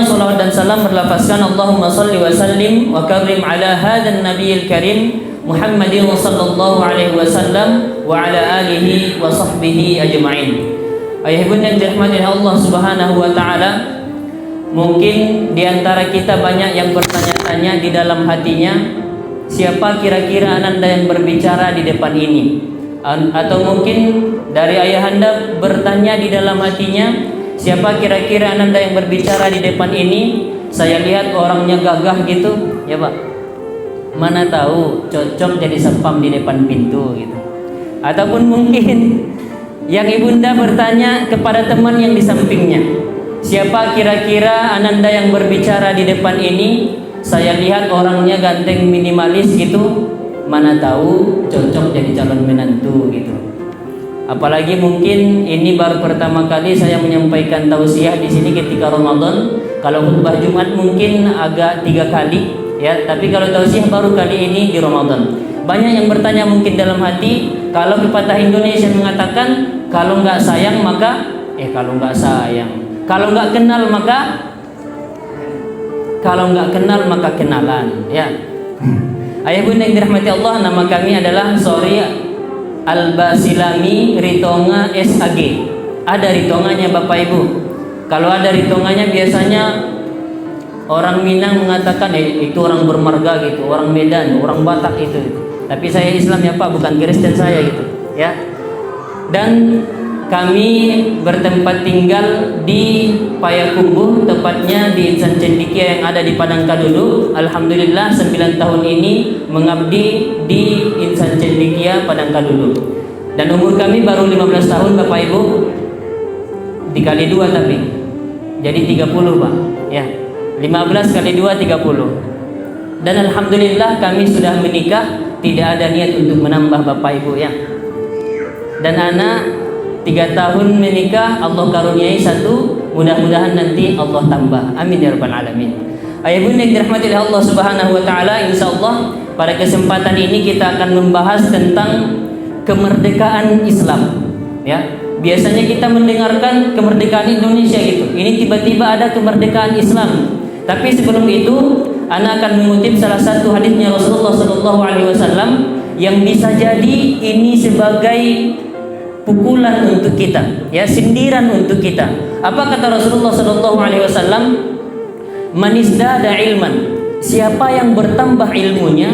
Salawat dan salam berlafazkan Allahumma salli wa sallim wa karim ala hadan nabiyil karim Muhammadin sallallahu alaihi wasallam wa ala alihi wa sahbihi ajma'in. Ayah ibunda yang dirahmati Allah Subhanahu wa taala, mungkin di antara kita banyak yang bertanya-tanya di dalam hatinya, siapa kira-kira ananda yang berbicara di depan ini? Atau mungkin dari ayahanda bertanya di dalam hatinya, siapa kira-kira ananda yang berbicara di depan ini? Saya lihat orangnya gagah gitu, ya Pak. Mana tahu cocok jadi satpam di depan pintu gitu. Ataupun mungkin yang ibunda bertanya kepada teman yang di sampingnya, siapa kira-kira ananda yang berbicara di depan ini? Saya lihat orangnya ganteng minimalis gitu. Mana tahu cocok jadi calon menantu gitu. Apalagi mungkin ini baru pertama kali saya menyampaikan tausiah di sini ketika Ramadan. Kalau khutbah Jumat mungkin agak 3 kali ya, tapi kalau tausiah baru kali ini di Ramadan. Banyak yang bertanya mungkin dalam hati, kalau pepatah Indonesia mengatakan kalau nggak sayang maka kalau nggak sayang, kalau nggak kenal maka kenalan ya. Ayah bunda yang dirahmati Allah, nama kami adalah Sori Al-Basilami Ritonga SAG. Ada ritonganya Bapak Ibu. Kalau ada ritonganya biasanya orang Minang mengatakan itu orang bermarga gitu, orang Medan, orang Batak itu. Tapi saya Islam ya Pak, bukan Kristen saya gitu ya. Dan kami bertempat tinggal di Payakumbuh, tepatnya di Insan Cendikia yang ada di Padang Kadulu. Alhamdulillah 9 tahun ini mengabdi di Insan Cendikia Padang Kadulu. Dan umur kami baru 15 tahun Bapak Ibu. Dikali 2 tapi. Jadi 30 Pak. Ya. 15 kali 2 30. Dan alhamdulillah kami sudah menikah, tidak ada niat untuk menambah Bapak Ibu ya. Dan anak 3 tahun menikah, Allah karuniai 1, mudah-mudahan nanti Allah tambah. Amin ya rabbal alamin. Ayah bunda yang dirahmati oleh Allah Subhanahu wa taala, insyaallah pada kesempatan ini kita akan membahas tentang kemerdekaan Islam. Ya, biasanya kita mendengarkan kemerdekaan Indonesia gitu. Ini tiba-tiba ada kemerdekaan Islam. Tapi sebelum itu, ana akan mengutip salah satu hadisnya Rasulullah sallallahu alaihi wasallam yang bisa jadi ini sebagai pukulan untuk kita, ya, sindiran untuk kita. Apa kata Rasulullah sallallahu alaihi wasallam? Man izdada ilman, siapa yang bertambah ilmunya,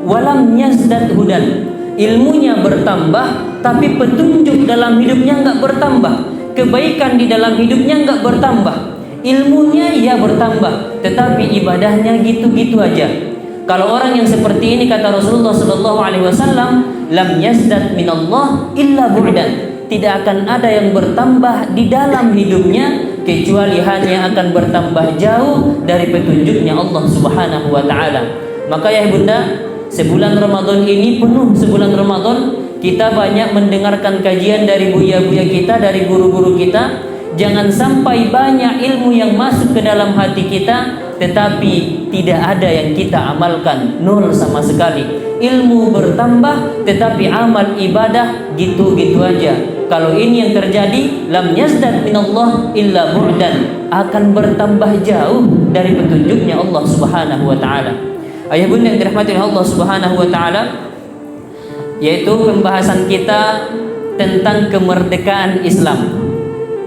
walam yazdad hudan, ilmunya bertambah tapi petunjuk dalam hidupnya enggak bertambah, kebaikan di dalam hidupnya enggak bertambah, ilmunya ya bertambah tetapi ibadahnya gitu-gitu aja. Kalau orang yang seperti ini, kata Rasulullah sallallahu alaihi wasallam, lam yazdad minallah illa bu'dan, tidak akan ada yang bertambah di dalam hidupnya kecuali hanya akan bertambah jauh dari petunjuknya Allah Subhanahu wa taala. Maka ya Bunda, sebulan Ramadan ini penuh, sebulan Ramadan kita banyak mendengarkan kajian dari buya-buya kita, dari guru-guru kita. Jangan sampai banyak ilmu yang masuk ke dalam hati kita tetapi tidak ada yang kita amalkan, nol sama sekali. Ilmu bertambah tetapi amal ibadah gitu-gitu aja. Kalau ini yang terjadi, lam yazdad minallah illa bu'dan, akan bertambah jauh dari petunjuknya Allah Subhanahu wa taala. Ayah bunda yang dirahmati Allah Subhanahu wa taala, yaitu pembahasan kita tentang kemerdekaan Islam.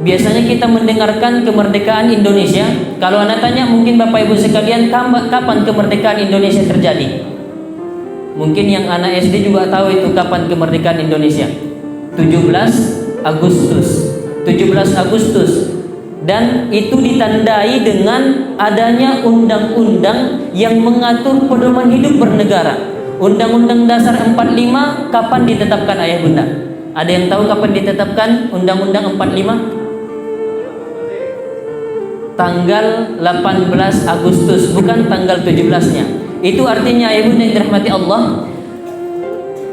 Biasanya kita mendengarkan kemerdekaan Indonesia. Kalau anak tanya mungkin Bapak Ibu sekalian, kapan kemerdekaan Indonesia terjadi? Mungkin yang anak SD juga tahu itu kapan kemerdekaan Indonesia. 17 Agustus. Dan itu ditandai dengan adanya undang-undang yang mengatur pedoman hidup bernegara. Undang-Undang Dasar 45 kapan ditetapkan Ayah Bunda? Ada yang tahu kapan ditetapkan Undang-Undang 45? Tanggal 18 Agustus, bukan tanggal 17-nya. Itu artinya ayah bunda yang dirahmati Allah,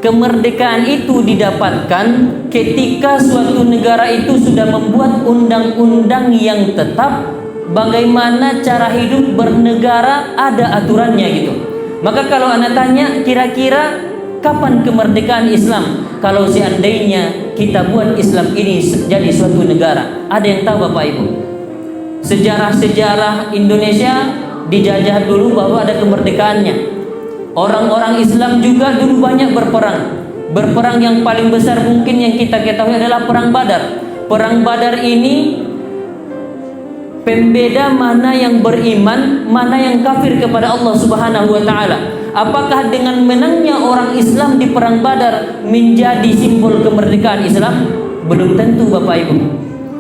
kemerdekaan itu didapatkan ketika suatu negara itu sudah membuat undang-undang yang tetap bagaimana cara hidup bernegara, ada aturannya gitu. Maka kalau anda tanya kira-kira kapan kemerdekaan Islam, kalau seandainya kita buat Islam ini jadi suatu negara, ada yang tahu Bapak Ibu? sejarah-sejarah Indonesia dijajah dulu baru ada kemerdekaannya. Orang-orang Islam juga dulu banyak berperang. Berperang yang paling besar mungkin yang kita ketahui adalah perang Badar. Perang Badar ini pembeda mana yang beriman, mana yang kafir kepada Allah Subhanahu wa taala. Apakah dengan menangnya orang Islam di perang Badar menjadi simbol kemerdekaan Islam? Belum tentu Bapak Ibu.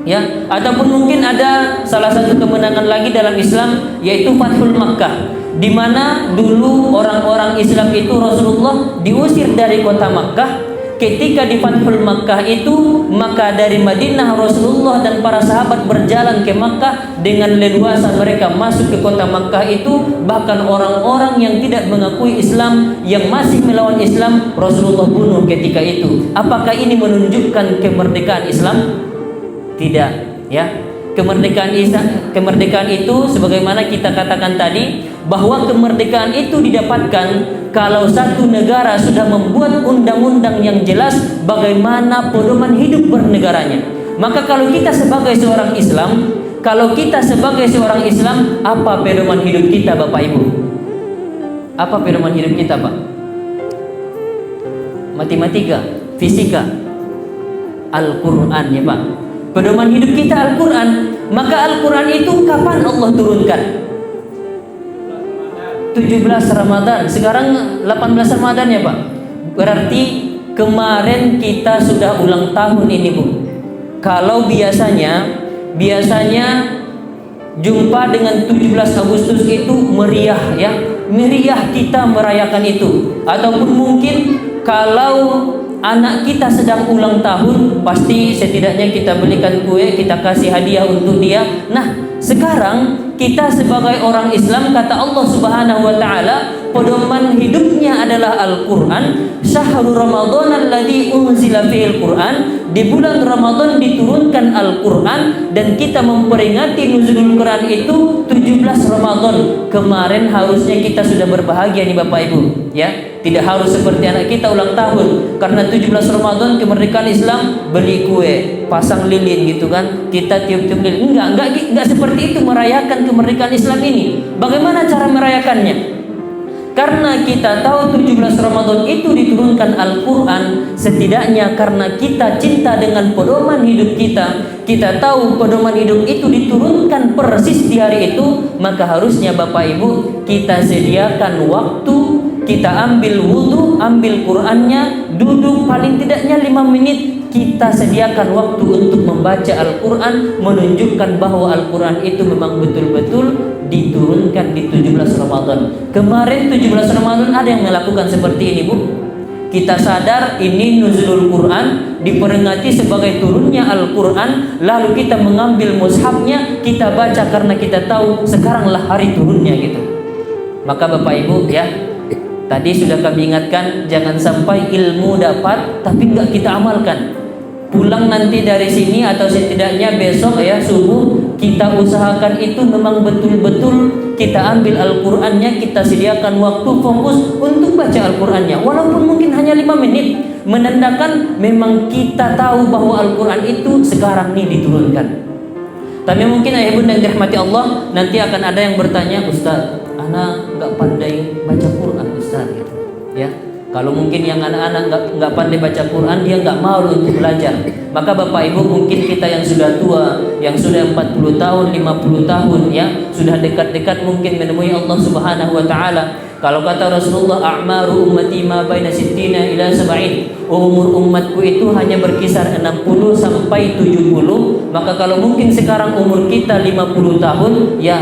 Ya, ataupun mungkin ada salah satu kemenangan lagi dalam Islam yaitu Fathul Makkah, di mana dulu orang-orang Islam itu Rasulullah diusir dari kota Makkah. Ketika di Fathul Makkah itu, maka dari Madinah Rasulullah dan para sahabat berjalan ke Makkah dengan leluasa mereka masuk ke kota Makkah itu. Bahkan orang-orang yang tidak mengakui Islam, yang masih melawan Islam, Rasulullah bunuh ketika itu. Apakah ini menunjukkan kemerdekaan Islam? Tidak, ya. Kemerdekaan itu sebagaimana kita katakan tadi, bahwa kemerdekaan itu didapatkan kalau satu negara sudah membuat undang-undang yang jelas bagaimana pedoman hidup bernegaranya. Maka kalau kita sebagai seorang Islam, apa pedoman hidup kita Bapak Ibu? Apa pedoman hidup kita, Pak? Matematika, fisika, Al-Quran, ya Pak. Pedoman hidup kita Al-Quran. Maka Al-Quran itu kapan Allah turunkan? 17 Ramadan. Sekarang 18 Ramadan ya Pak. Berarti kemarin kita sudah ulang tahun ini Bu. Kalau biasanya jumpa dengan 17 Agustus itu meriah ya. Meriah kita merayakan itu. Ataupun mungkin kalau anak kita sedang ulang tahun, pasti setidaknya kita belikan kue, kita kasih hadiah untuk dia. Nah, sekarang kita sebagai orang Islam, kata Allah Subhanahu wa taala, pedoman hidupnya adalah Al-Quran. Syahrul Ramadan alladzi unzila fihil Quran. Di bulan Ramadan diturunkan Al-Quran, dan kita memperingati nuzulul Quran itu 17 Ramadan. Kemarin harusnya kita sudah berbahagia nih Bapak Ibu, ya. Tidak harus seperti anak kita ulang tahun karena 17 Ramadan kemerdekaan Islam, beli kue, pasang lilin gitu kan, kita tiup-tiup lilin. Enggak seperti itu merayakan kemerdekaan Islam ini. Bagaimana cara merayakannya? Karena kita tahu 17 Ramadan itu diturunkan Al-Quran, setidaknya karena kita cinta dengan pedoman hidup kita tahu pedoman hidup itu diturunkan persis di hari itu, maka harusnya Bapak Ibu kita sediakan waktu, kita ambil wudhu, ambil Qurannya, duduk paling tidaknya 5 menit, kita sediakan waktu untuk membaca Al-Quran, menunjukkan bahwa Al-Quran itu memang betul-betul diturunkan di 17 Ramadan. Kemarin 17 Ramadan ada yang melakukan seperti ini Bu. Kita sadar ini nuzulul Quran, diperingati sebagai turunnya Al-Quran, lalu kita mengambil mushafnya, kita baca karena kita tahu sekaranglah hari turunnya gitu. Maka Bapak Ibu ya, tadi sudah kami ingatkan, jangan sampai ilmu dapat tapi enggak kita amalkan. Pulang nanti dari sini atau setidaknya besok ya subuh, kita usahakan itu memang betul-betul kita ambil Al-Qurannya, kita sediakan waktu fokus untuk baca Al-Qurannya, walaupun mungkin hanya 5 menit, menandakan memang kita tahu bahwa Al-Quran itu sekarang nih diturunkan. Tapi mungkin ayah bunda yang dirahmati Allah, nanti akan ada yang bertanya, Ustaz, anak nggak pandai baca Quran Ustaz gitu. Ya, kalau mungkin yang anak-anak nggak pandai baca Quran, dia nggak mau untuk belajar. Maka Bapak Ibu mungkin kita yang sudah tua, yang sudah 40 tahun, 50 tahun ya, sudah dekat-dekat mungkin menemui Allah Subhanahu wa taala. Kalau kata Rasulullah, a'maru ummati ma baina sittina ila sab'in. Umur umatku itu hanya berkisar 60 sampai 70. Maka kalau mungkin sekarang umur kita 50 tahun, ya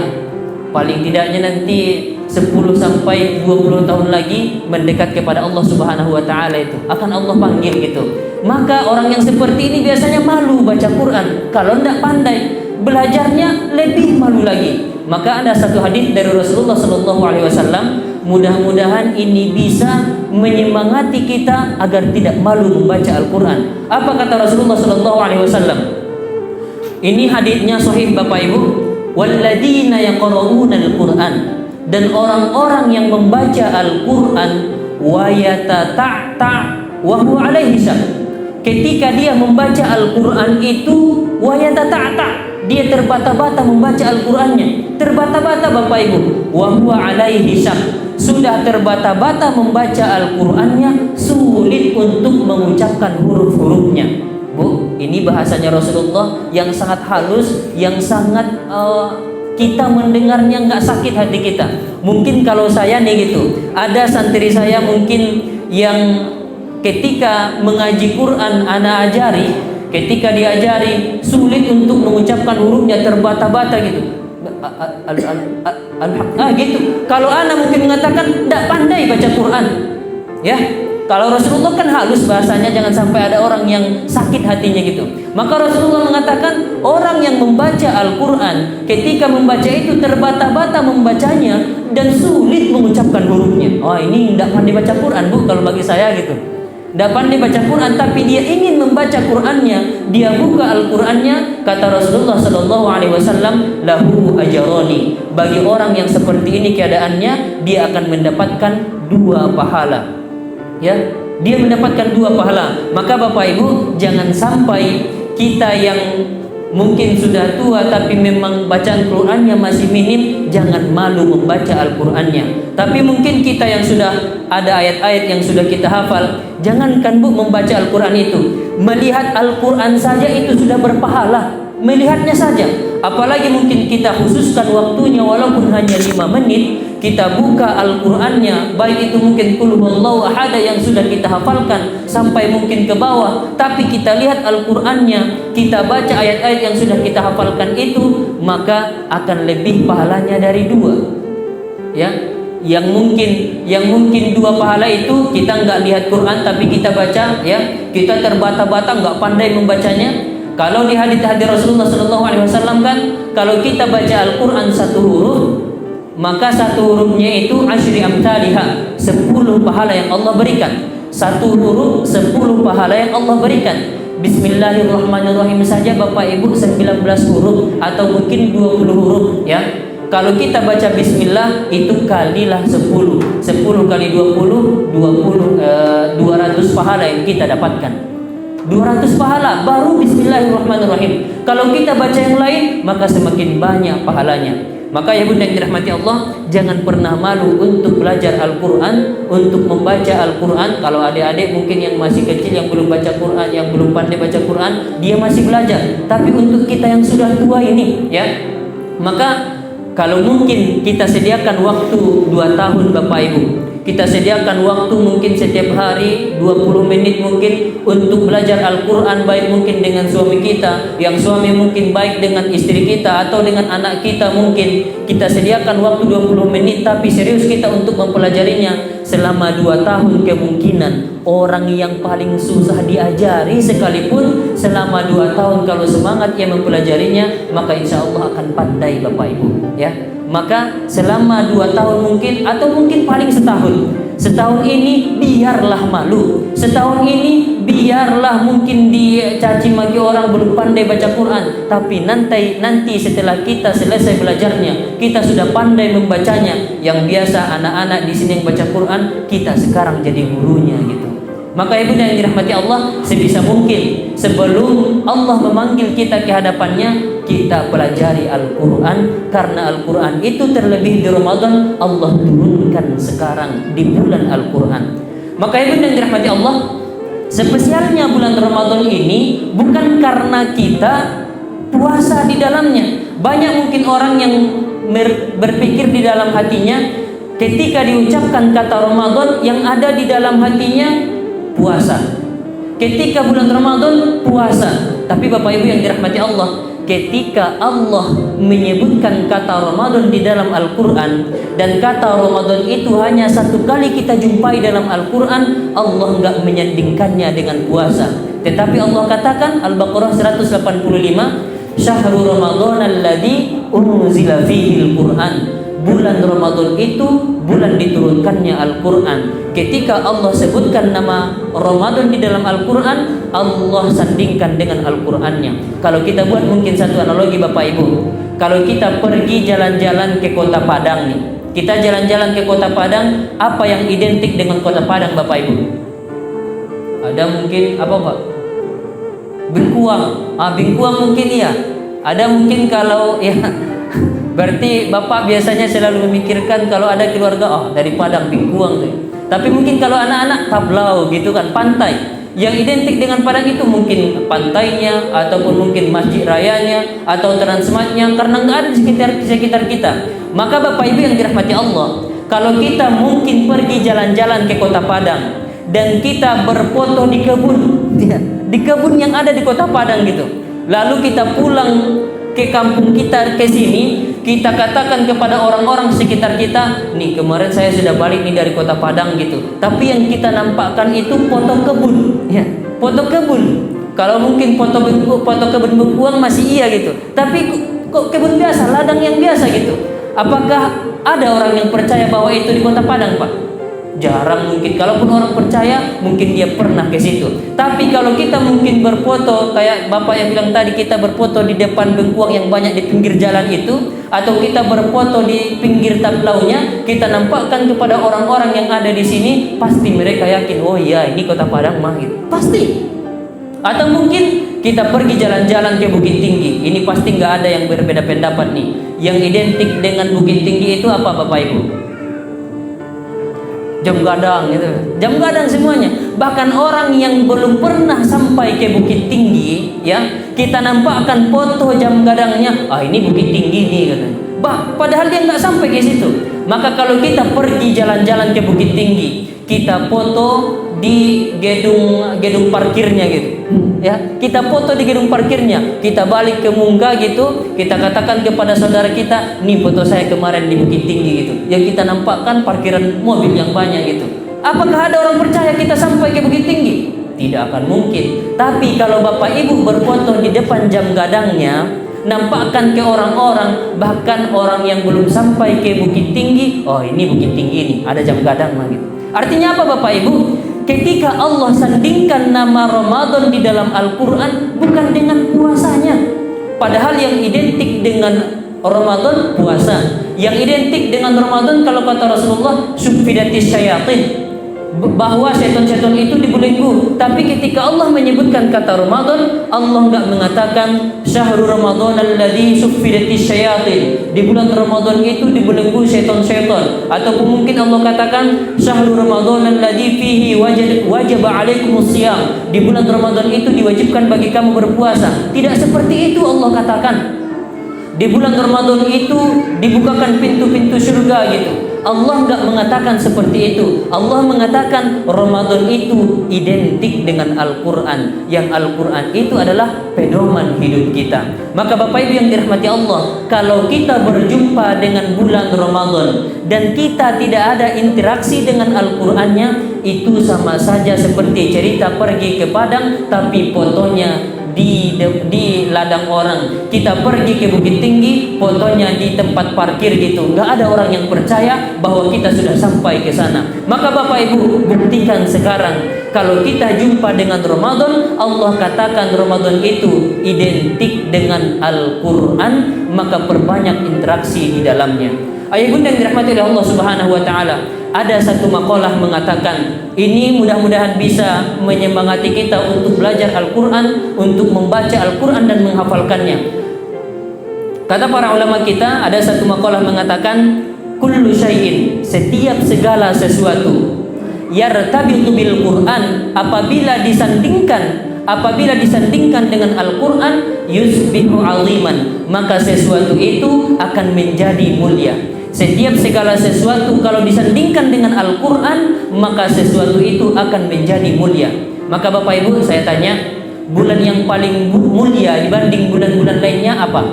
paling tidaknya nanti 10 sampai 20 tahun lagi mendekat kepada Allah Subhanahu wa taala, itu akan Allah panggil gitu. Maka orang yang seperti ini biasanya malu baca Quran. Kalau tidak pandai belajarnya, lebih malu lagi. Maka ada satu hadis dari Rasulullah sallallahu alaihi wasallam, mudah-mudahan ini bisa menyemangati kita agar tidak malu membaca Al-Quran. Apa kata Rasulullah sallallahu alaihi wasallam? Ini hadisnya sahih Bapak Ibu. Walladzina yaqra'una al-Qur'an, dan orang-orang yang membaca Al-Quran wa yatata'ta wa huwa alaihi syaq. Ketika dia membaca Al-Quran itu wa yatata'ta, dia terbata-bata membaca Al-Qur'annya. Terbata-bata Bapak Ibu. Wa huwa alaihi syak. Sudah terbata-bata membaca Al-Qur'annya, sulit untuk mengucapkan huruf-hurufnya. Bu, ini bahasanya Rasulullah yang sangat halus, yang sangat kita mendengarnya nggak sakit hati kita. Mungkin kalau saya nih gitu, ada santri saya mungkin yang ketika mengaji Quran ana ajari, ketika diajari sulit untuk mengucapkan hurufnya, terbata-bata gitu. Gitu. Kalau ana mungkin mengatakan tidak pandai baca Quran, ya. Kalau Rasulullah kan halus bahasanya, jangan sampai ada orang yang sakit hatinya gitu. Maka Rasulullah mengatakan orang yang membaca Al-Quran ketika membaca itu terbata-bata membacanya dan sulit mengucapkan hurufnya. Oh, ini tidak pandai baca Quran, Bu, kalau bagi saya gitu. Tidak pandai baca Quran, tapi dia ingin membaca Qurannya, dia buka Al-Qurannya. Kata Rasulullah SAW, lahu ajrani. Bagi orang yang seperti ini keadaannya, dia akan mendapatkan 2 pahala. Ya, dia mendapatkan 2 pahala. Maka Bapak Ibu, jangan sampai kita yang mungkin sudah tua tapi memang bacaan Qurannya masih minim, jangan malu membaca Al-Qurannya. Tapi mungkin kita yang sudah ada ayat-ayat yang sudah kita hafal, jangankan Bu membaca Al-Quran itu, melihat Al-Quran saja itu sudah berpahala. Melihatnya saja, apalagi mungkin kita khususkan waktunya walaupun hanya 5 menit, kita buka Al-Qur'annya, baik itu mungkin qul huwallahu ahad yang sudah kita hafalkan sampai mungkin ke bawah, tapi kita lihat Al-Qur'annya, kita baca ayat-ayat yang sudah kita hafalkan itu, maka akan lebih pahalanya dari 2. Ya, yang mungkin 2 pahala itu kita nggak lihat Quran tapi kita baca, ya, kita terbata-bata nggak pandai membacanya. Kalau di hadis-hadis Rasulullah SAW kan, kalau kita baca Al-Quran 1 huruf, maka 1 hurufnya itu asyri amthaliha, 10 pahala yang Allah berikan. 1 huruf 10 pahala yang Allah berikan. Bismillahirrahmanirrahim saja Bapak Ibu 19 huruf atau mungkin 20 huruf, ya. Kalau kita baca bismillah itu kalilah 10 kali 20 200 pahala yang kita dapatkan. 200 pahala baru bismillahirrahmanirrahim. Kalau kita baca yang lain maka semakin banyak pahalanya. Maka ya Bunda yang dirahmati Allah, jangan pernah malu untuk belajar Al-Quran, untuk membaca Al-Quran. Kalau adik-adik mungkin yang masih kecil, yang belum baca Quran, yang belum pandai baca Quran, dia masih belajar. Tapi untuk kita yang sudah tua ini, ya, maka kalau mungkin kita sediakan waktu 2 tahun Bapak Ibu, kita sediakan waktu mungkin setiap hari 20 menit mungkin untuk belajar Al-Quran, baik mungkin dengan suami kita, yang suami mungkin baik dengan istri kita atau dengan anak kita, mungkin kita sediakan waktu 20 menit tapi serius kita untuk mempelajarinya selama 2 tahun. Kemungkinan orang yang paling susah diajari sekalipun selama 2 tahun kalau semangat ia mempelajarinya, maka insya Allah akan pandai Bapak Ibu, ya. Maka selama 2 tahun mungkin, atau mungkin paling setahun ini biarlah malu, setahun ini biarlah mungkin dicaci maki orang belum pandai baca Quran, tapi nanti setelah kita selesai belajarnya, kita sudah pandai membacanya. Yang biasa anak-anak di sini yang baca Quran, kita sekarang jadi gurunya gitu. Maka ibu yang dirahmati Allah, sebisa mungkin sebelum Allah memanggil kita ke hadapannya, kita pelajari Al-Quran, karena Al-Quran itu terlebih di Ramadan Allah turunkan sekarang di bulan Al-Quran. Maka ibu yang dirahmati Allah, spesialnya bulan Ramadan ini bukan karena kita puasa di dalamnya. Banyak mungkin orang yang berpikir di dalam hatinya ketika diucapkan kata Ramadan, yang ada di dalam hatinya puasa. Ketika bulan Ramadan puasa. Tapi Bapak Ibu yang dirahmati Allah, ketika Allah menyebutkan kata Ramadan di dalam Al-Quran, dan kata Ramadan itu hanya 1 kali kita jumpai dalam Al-Quran, Allah enggak menyandingkannya dengan puasa. Tetapi Allah katakan, Al-Baqarah 185, Syahrul Ramadan alladzi unzila fihi Al-Quran. Bulan Ramadan itu bulan diturunkannya Al-Quran. Ketika Allah sebutkan nama Ramadan di dalam Al-Quran, Allah sandingkan dengan Al-Qurannya. Kalau kita buat mungkin satu analogi Bapak Ibu, kalau kita pergi jalan-jalan ke kota Padang nih, kita jalan-jalan ke kota Padang, apa yang identik dengan kota Padang Bapak Ibu? Ada mungkin apa Pak? Bengkuang. Bengkuang mungkin iya. Ada mungkin kalau ya berarti bapak biasanya selalu memikirkan kalau ada keluarga, oh dari Padang Bengkuang tuh. Tapi mungkin kalau anak-anak Tablau gitu kan, pantai. Yang identik dengan Padang itu mungkin pantainya, ataupun mungkin masjid rayanya, atau transmartnya, karena nggak ada di sekitar kita. Maka Bapak Ibu yang dirahmati Allah, kalau kita mungkin pergi jalan-jalan ke Kota Padang dan kita berfoto di kebun, di kebun yang ada di Kota Padang gitu, lalu kita pulang ke kampung kita ke sini, kita katakan kepada orang-orang sekitar kita, nih kemarin saya sudah balik nih dari Kota Padang gitu. Tapi yang kita nampakkan itu foto kebun, ya, foto kebun. Kalau mungkin foto kebun Bengkuang masih iya gitu. Tapi kok kebun biasa, ladang yang biasa gitu. Apakah ada orang yang percaya bahwa itu di Kota Padang, Pak? Jarang mungkin. Kalaupun orang percaya, mungkin dia pernah ke situ. Tapi kalau kita mungkin berfoto kayak Bapak yang bilang tadi, kita berfoto di depan Bengkuang yang banyak di pinggir jalan itu, atau kita berfoto di pinggir tablaunya, kita nampakkan kepada orang-orang yang ada di sini, pasti mereka yakin, oh iya ini Kota Padang mah gitu. Pasti. Atau mungkin kita pergi jalan-jalan ke Bukit Tinggi, ini pasti nggak ada yang berbeda pendapat nih. Yang identik dengan Bukit Tinggi itu apa Bapak Ibu? Jam gadang gitu, jam gadang semuanya. Bahkan orang yang belum pernah sampai ke Bukit Tinggi, ya, kita nampakkan foto jam gadangnya. Ah ini Bukit Tinggi nih katanya. Padahal dia nggak sampai ke situ. Maka kalau kita pergi jalan-jalan ke Bukit Tinggi, kita foto di gedung parkirnya gitu, ya, kita foto di gedung parkirnya, kita balik ke Mungga gitu, kita katakan kepada saudara kita, nih foto saya kemarin di Bukit Tinggi gitu, yang kita nampakkan parkiran mobil yang banyak gitu. Apakah ada orang percaya kita sampai ke Bukit Tinggi? Tidak akan mungkin. Tapi kalau Bapak Ibu berfoto di depan jam gadangnya, nampakkan ke orang-orang, bahkan orang yang belum sampai ke Bukit Tinggi, oh ini Bukit Tinggi nih, ada jam gadang lah gitu. Artinya apa Bapak Ibu? Ketika Allah sandingkan nama Ramadan di dalam Al-Quran bukan dengan puasanya. Padahal yang identik dengan Ramadan puasa. Yang identik dengan Ramadan kalau kata Rasulullah, suffidatis syayatin, bahwa setan-setan itu dibelenggu. Tapi ketika Allah menyebutkan kata Ramadan, Allah enggak mengatakan syahrul Ramadan alladzi suffidatis syayatin, di bulan Ramadan itu dibelenggu setan-setan. Ataupun mungkin Allah katakan syahrul Ramadan alladzi fihi wajaba alaikumus shiyam, di bulan Ramadan itu diwajibkan bagi kamu berpuasa. Tidak seperti itu Allah katakan. Di bulan Ramadan itu dibukakan pintu-pintu surga gitu. Allah enggak mengatakan seperti itu. Allah mengatakan Ramadan itu identik dengan Al-Quran, yang Al-Quran itu adalah pedoman hidup kita. Maka Bapak Ibu yang dirahmati Allah, kalau kita berjumpa dengan bulan Ramadan dan kita tidak ada interaksi dengan Al-Qurannya, itu sama saja seperti cerita pergi ke Padang tapi fotonya di ladang orang. Kita pergi ke Bukit Tinggi, fotonya di tempat parkir gitu. Nggak ada orang yang percaya bahwa kita sudah sampai ke sana. Maka Bapak Ibu buktikan sekarang, kalau kita jumpa dengan Ramadan, Allah katakan Ramadan itu identik dengan Al-Quran, maka perbanyak interaksi di dalamnya. Ayah bunda yang dirahmati oleh Allah Subhanahu wa taala, ada satu makalah mengatakan, ini mudah-mudahan bisa menyemangati kita untuk belajar Al-Quran, untuk membaca Al-Quran dan menghafalkannya. Kata para ulama kita, ada satu makalah mengatakan, kullu syai'in, setiap segala sesuatu, yartabitu bil Quran, apabila disandingkan dengan Al-Quran, yusbihu aziman, maka sesuatu itu akan menjadi mulia. Setiap segala sesuatu kalau disandingkan dengan Al-Quran, maka sesuatu itu akan menjadi mulia. Maka Bapak Ibu saya tanya, bulan yang paling mulia dibanding bulan-bulan lainnya apa?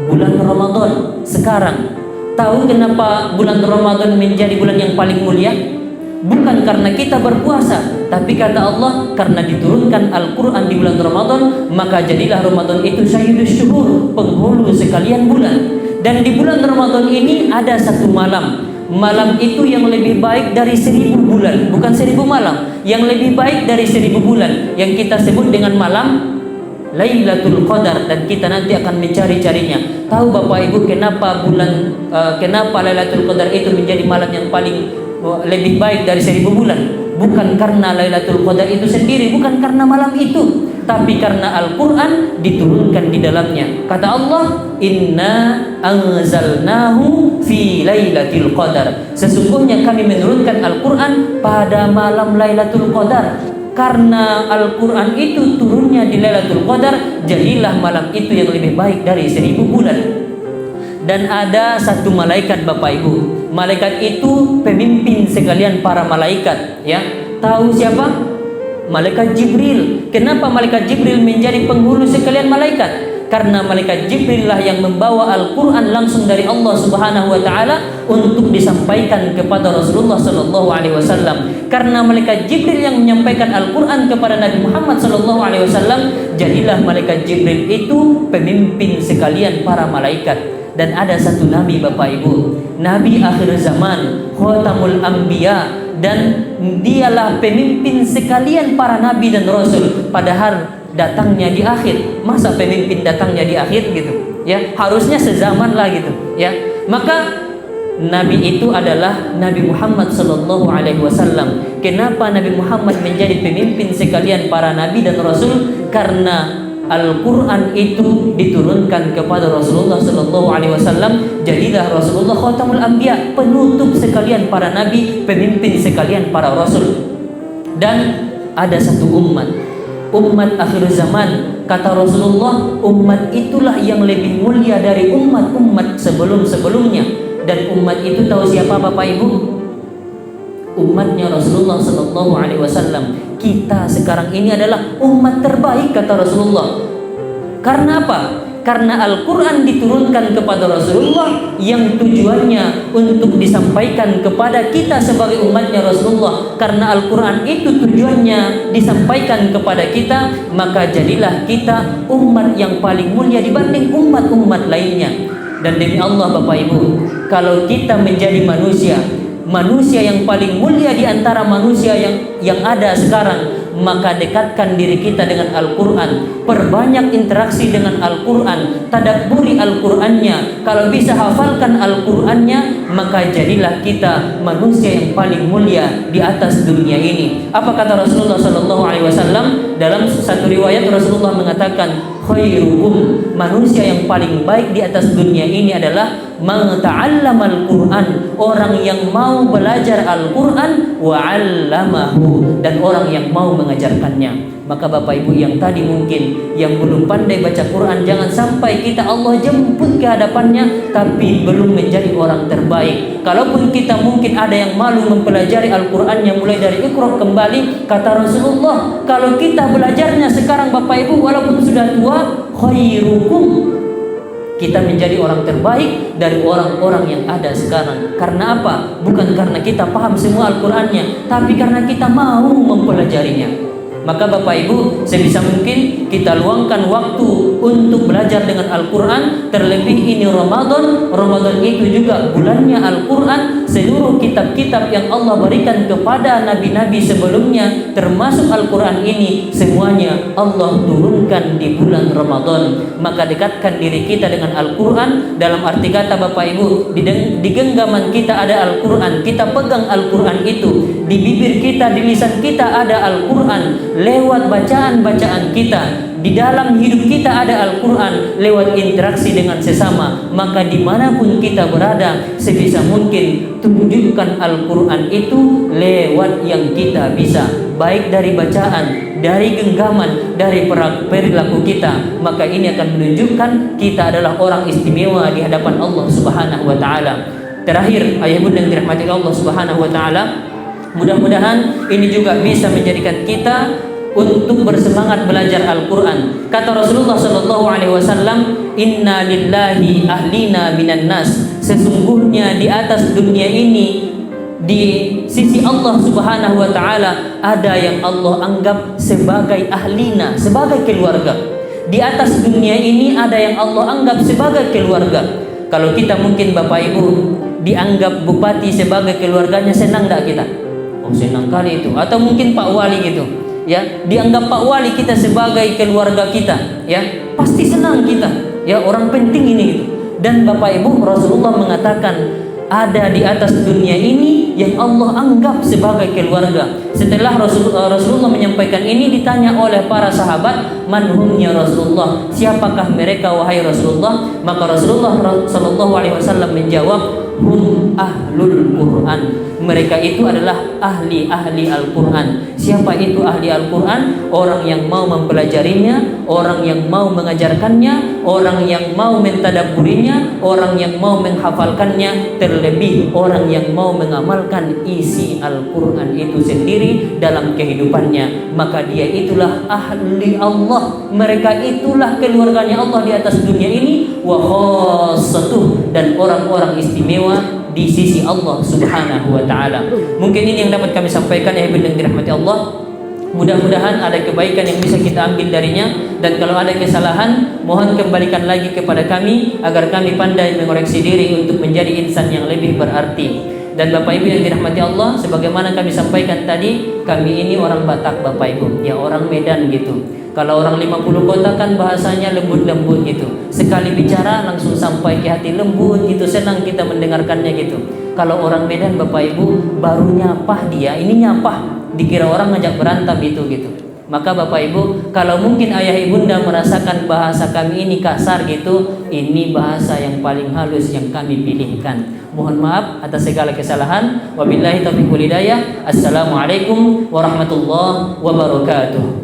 Bulan Ramadan. Sekarang, tahu kenapa bulan Ramadan menjadi bulan yang paling mulia? Bukan karena kita berpuasa, tapi kata Allah, karena diturunkan Al-Quran di bulan Ramadan, maka jadilah Ramadan itu sayyidus syuhur, penghulu sekalian bulan. Dan di bulan Ramadan ini ada satu malam. Malam itu yang lebih baik dari 1000 bulan. Bukan 1000 malam, yang lebih baik dari 1000 bulan, yang kita sebut dengan malam Lailatul Qadar. Dan kita nanti akan mencari-carinya. Tahu Bapak Ibu kenapa Lailatul Qadar itu menjadi malam yang paling lebih baik dari 1000 bulan? Bukan karena Lailatul Qadar itu sendiri, bukan karena malam itu. tapi karena Al-Quran diturunkan di dalamnya. Kata Allah, Inna anzalnahu fi lailatul qadar. Sesungguhnya kami menurunkan Al-Quran pada malam Lailatul Qadar. Karena Al-Quran itu turunnya di Lailatul Qadar, jadilah malam itu yang lebih baik dari 1000 bulan. Dan ada satu malaikat, Bapak Ibu. Malaikat itu pemimpin sekalian para malaikat, ya. Tahu siapa? Malaikat Jibril. Kenapa malaikat Jibril menjadi penghulu sekalian malaikat? Karena malaikat Jibril lah yang membawa Al-Quran langsung dari Allah Subhanahu wa Ta'ala untuk disampaikan kepada Rasulullah Sallallahu Alaihi Wasallam. Karena malaikat Jibril yang menyampaikan Al-Quran kepada Nabi Muhammad Sallallahu Alaihi Wasallam, jadilah malaikat Jibril itu pemimpin sekalian para malaikat. Dan ada satu nabi, Bapak Ibu, nabi akhir zaman, Khatamul Anbiya, dan dialah pemimpin sekalian para nabi dan rasul. Padahal datangnya di akhir. Masa pemimpin datangnya di akhir gitu? Ya, harusnya sezaman lah gitu, ya. Maka nabi itu adalah Nabi Muhammad sallallahu alaihi wasallam. Kenapa Nabi Muhammad menjadi pemimpin sekalian para nabi dan rasul? Karena Al-Quran itu diturunkan kepada Rasulullah sallallahu alaihi wasallam. Jadilah Rasulullah Khatamul Anbiya, penutup sekalian para nabi, pemimpin sekalian para rasul. Dan ada satu umat akhir zaman, kata Rasulullah, umat itulah yang lebih mulia dari umat-umat sebelum-sebelumnya. Dan umat itu tahu siapa, Bapak Ibu? Umatnya Rasulullah Sallallahu Alaihi Wasallam. Kita sekarang ini adalah umat terbaik, kata Rasulullah. Karena apa? Karena Al-Quran diturunkan kepada Rasulullah yang tujuannya untuk disampaikan kepada kita sebagai umatnya Rasulullah. Karena Al-Quran itu tujuannya disampaikan kepada kita, maka jadilah kita umat yang paling mulia dibanding umat-umat lainnya. Dan demi Allah, Bapak Ibu, kalau kita menjadi manusia yang paling mulia di antara manusia yang ada sekarang, maka dekatkan diri kita dengan Al-Quran, perbanyak interaksi dengan Al-Quran, tadabburi Al-Qurannya. Kalau bisa hafalkan Al-Qurannya, maka jadilah kita manusia yang paling mulia di atas dunia ini. Apa kata Rasulullah Sallallahu Alaihi Wasallam? Dalam satu riwayat Rasulullah mengatakan, khairukum, manusia yang paling baik di atas dunia ini adalah man ta'allamal Qur'an, orang yang mau belajar Al-Quran, wa 'allamahu, dan orang yang mau mengajarkannya. Maka Bapak Ibu yang tadi mungkin yang belum pandai baca Quran, jangan sampai kita Allah jemput ke hadapannya tapi belum menjadi orang terbaik. Kalaupun kita mungkin ada yang malu mempelajari Al-Qurannya mulai dari Iqra kembali, kata Rasulullah, kalau kita belajarnya sekarang, Bapak Ibu, walaupun sudah tua, khairukum, kita menjadi orang terbaik dari orang-orang yang ada sekarang. Karena apa? Bukan karena kita paham semua Al-Qurannya, tapi karena kita mau mempelajarinya. Maka Bapak Ibu, sebisa mungkin kita luangkan waktu untuk belajar dengan Al-Quran. Terlebih ini Ramadan. Ramadan itu juga bulannya Al-Quran. Seluruh kitab-kitab yang Allah berikan kepada nabi-nabi sebelumnya, termasuk Al-Quran ini, semuanya Allah turunkan di bulan Ramadan. Maka dekatkan diri kita dengan Al-Quran. Dalam arti kata, Bapak Ibu, di genggaman kita ada Al-Quran, kita pegang Al-Quran itu. Di bibir kita, di lisan kita ada Al-Quran. Lewat bacaan-bacaan kita, di dalam hidup kita ada Al-Quran, lewat interaksi dengan sesama. Maka dimanapun kita berada, sebisa mungkin tunjukkan Al-Quran itu lewat yang kita bisa, baik dari bacaan, dari genggaman, dari perilaku kita. Maka ini akan menunjukkan kita adalah orang istimewa di hadapan Allah Subhanahu wa Ta'ala. Terakhir, ayah bunda yang dirahmati Allah Subhanahu wa Ta'ala, mudah-mudahan ini juga bisa menjadikan kita untuk bersemangat belajar Al-Quran. Kata Rasulullah Sallallahu Alaihi Wasallam, Inna lillahi ahlina minan nas. Sesungguhnya di atas dunia ini, di sisi Allah Subhanahu Wa Taala, ada yang Allah anggap sebagai ahlina, sebagai keluarga. Di atas dunia ini ada yang Allah anggap sebagai keluarga. Kalau kita mungkin Bapak Ibu dianggap bupati sebagai keluarganya, senang tak kita? Oh, senang kali itu. Atau mungkin Pak Wali gitu, ya, dianggap Pak Wali kita sebagai keluarga kita, ya, pasti senang kita, ya, orang penting ini gitu. Dan Bapak Ibu, Rasulullah mengatakan ada di atas dunia ini yang Allah anggap sebagai keluarga. Setelah Rasulullah menyampaikan ini, ditanya oleh para sahabat, "Man hum ya Rasulullah?" Siapakah mereka wahai Rasulullah? Maka Rasulullah sallallahu alaihi wasallam menjawab, "Hum ahlul Quran." Mereka itu adalah ahli-ahli Al-Quran. Siapa itu ahli Al-Quran? Orang yang mau mempelajarinya, orang yang mau mengajarkannya, orang yang mau mentadabburinya, orang yang mau menghafalkannya, terlebih orang yang mau mengamalkan isi Al-Quran itu sendiri dalam kehidupannya. Maka dia itulah ahli Allah. Mereka itulah keluarganya Allah di atas dunia ini, wa khassatuh, dan orang-orang istimewa di sisi Allah Subhanahu wa taala. Mungkin ini yang dapat kami sampaikan, ya yang dirahmati Allah. Mudah-mudahan ada kebaikan yang bisa kita ambil darinya, dan kalau ada kesalahan mohon kembalikan lagi kepada kami agar kami pandai mengoreksi diri untuk menjadi insan yang lebih berarti. Dan Bapak Ibu yang dirahmati Allah, sebagaimana kami sampaikan tadi, kami ini orang Batak Bapak Ibu, ya orang Medan gitu. Kalau orang 50 kota kan bahasanya lembut-lembut gitu. Sekali bicara langsung sampai ke hati, lembut gitu, senang kita mendengarkannya gitu. Kalau orang Medan Bapak Ibu baru nyapah dia, ini nyapah, dikira orang ngajak berantem itu gitu. Maka Bapak Ibu, kalau mungkin ayah ibunda merasakan bahasa kami ini kasar gitu, ini bahasa yang paling halus yang kami pilihkan. Mohon maaf atas segala kesalahan. Wabillahi taufiq wal hidayah. Assalamualaikum warahmatullahi wabarakatuh.